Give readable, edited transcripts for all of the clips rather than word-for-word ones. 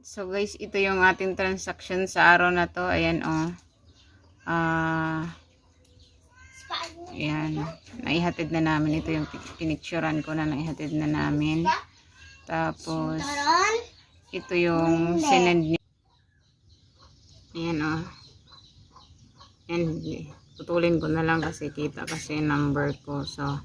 So guys, ito yung ating transaction sa araw na to. Ayan oh. Ayan. Naihatid na namin. Ito yung pinicturean ko na naihatid na namin. Tapos, ito yung sinend niya. Ayan oh. Ayan. Putulin ko na lang kasi kita kasi number ko. So,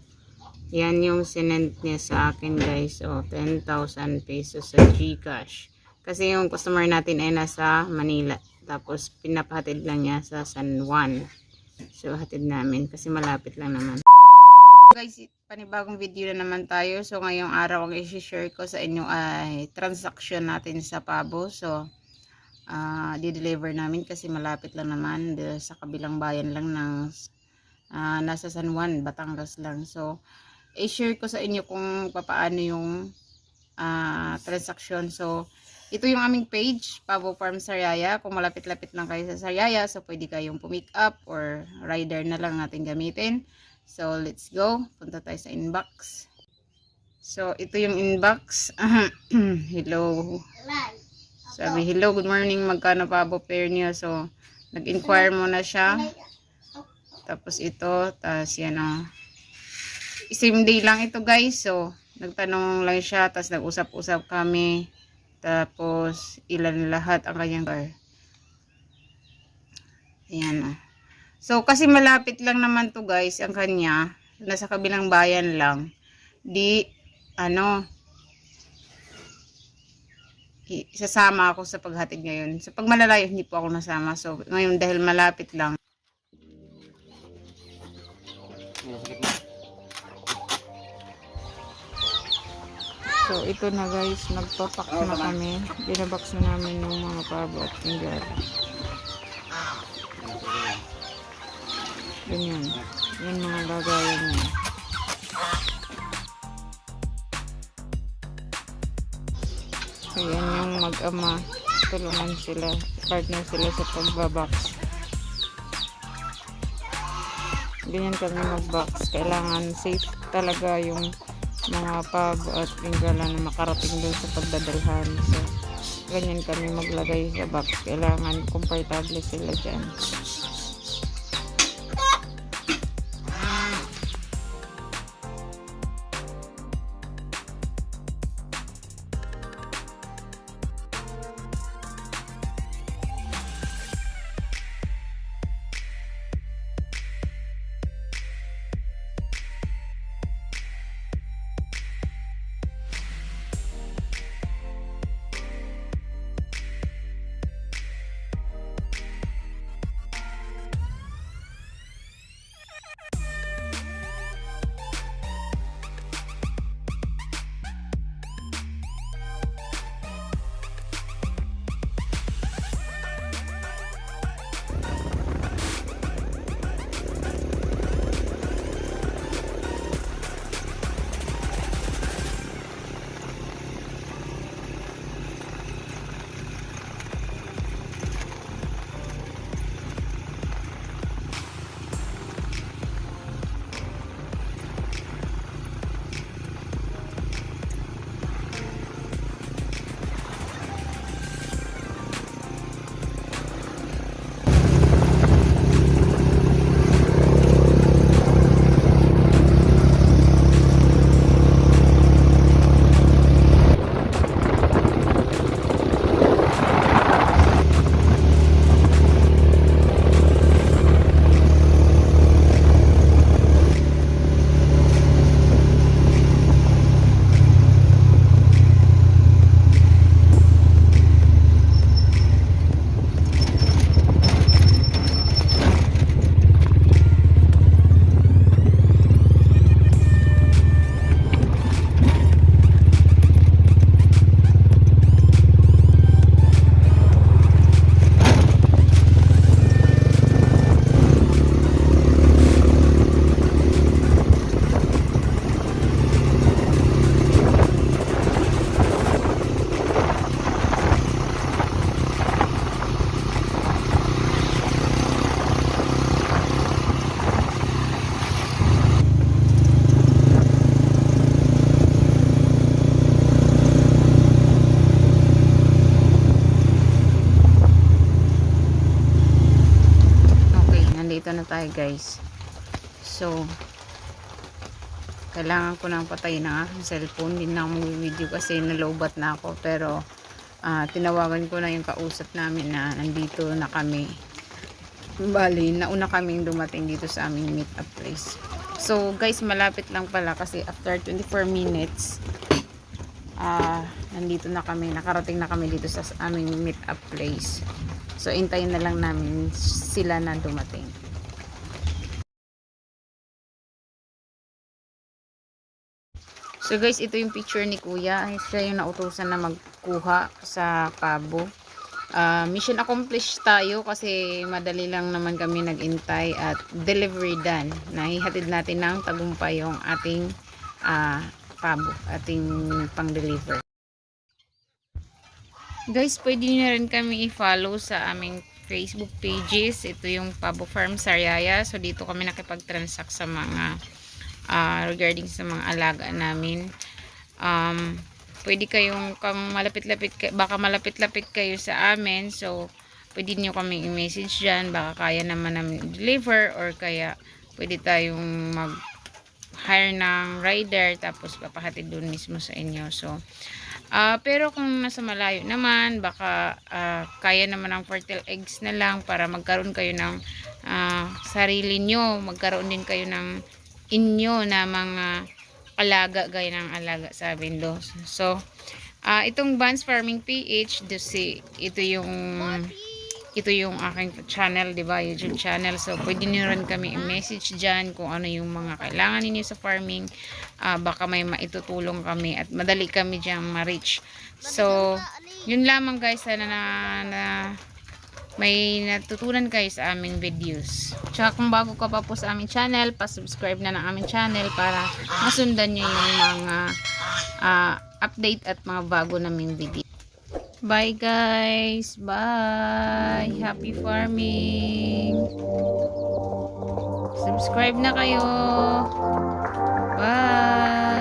yan yung sinend niya sa akin guys. So, 10,000 pesos sa GCash. Kasi yung customer natin ay nasa Manila. Tapos pinapahatid lang niya sa San Juan. So hatid namin kasi malapit lang naman. Guys, panibagong video na naman tayo. So ngayong araw ang i-share ko sa inyo ay transaction natin sa Pabo. So di-deliver namin kasi malapit lang naman sa kabilang bayan lang ng nasa San Juan, Batangas lang. So i-share ko sa inyo kung paano yung transaction. So ito yung aming page, Pabo Farm Sariaya. Kung malapit-lapit lang kayo sa Sariaya, so pwede kayong pumick up or rider na lang natin gamitin. So let's go. Punta tayo sa inbox. So ito yung inbox. Hello. Sabi, hello, good morning. Magkano Pabo pair niyo? So nag-inquire muna siya. Tapos ito, tapos yan o. Same day lang ito guys. So nagtanong lang siya, tapos nag-usap-usap kami. Tapos, ilan lahat ang kanyang car. Ayan o. So, kasi malapit lang naman to guys, ang kanya. Nasa kabilang bayan lang. Sasama ako sa paghatid ngayon. So, pag malalayo, hindi po ako nasama. So, ngayon dahil malapit lang. So, ito na guys, nagpapak na kami. Binabox na namin yung mga pabo at tinggal. Ganyan. Yan mga lagayan niya. So, yan yung mag-ama. Tulungan sila. Partner sila sa pagbabox. Ganyan kami mag-box. Kailangan safe talaga yung mga pabo at tinggalan na makarating doon sa pagdadalhan. So, ganyan kami maglagay sa box. Kailangan komportable sila dyan. tayo guys. So kailangan ko nang patayin ang aking cellphone. Hindi na ako mag-video kasi nalobat na ako. Pero tinawagan ko na yung kausap namin na nandito na kami. Bali, nauna kaming dumating dito sa aming meet up place. So guys, malapit lang pala kasi after 24 minutes nandito na kami, nakarating na kami dito sa aming meet up place. So intayin na lang namin sila na dumating. So guys, ito yung picture ni Kuya. Siya yung nautusan na magkuha sa pabo. Mission accomplished tayo kasi madali lang naman kami nag-intay at delivery done. Nahihatid natin ng tagumpay yung ating pabo, ating pang-deliver. Guys, pwede nyo na rin kami i-follow sa aming Facebook pages. Ito yung Pabo Farm Sariaya. So dito kami nakipag-transact sa mga regarding sa mga alaga namin. Pwede kayong malapit-lapit, baka malapit-lapit kayo sa amin, so pwede nyo kami i-message dyan, baka kaya naman namin deliver, or kaya pwede tayong mag-hire ng rider tapos papahatid doon mismo sa inyo. So pero kung nasa malayo naman, baka kaya naman ng fertile eggs na lang para magkaroon kayo ng sarili nyo, magkaroon din kayo ng inyo na mga alaga gaya ng alaga sa Bindo. So itong Vans Farming PH, ito yung aking channel, diba, YouTube channel. So pwede nyo rin kami i-message dyan kung ano yung mga kailangan ninyo sa farming. Baka may maitutulong kami at madali kami dyan ma-reach. So yun lamang guys, sana na may natutunan kayo sa aming videos. Tsaka kung bago ka pa po sa aming channel, pa-subscribe na ng aming channel para masundan nyo yung mga update at mga bago naming video. Bye guys! Bye! Happy farming! Subscribe na kayo! Bye!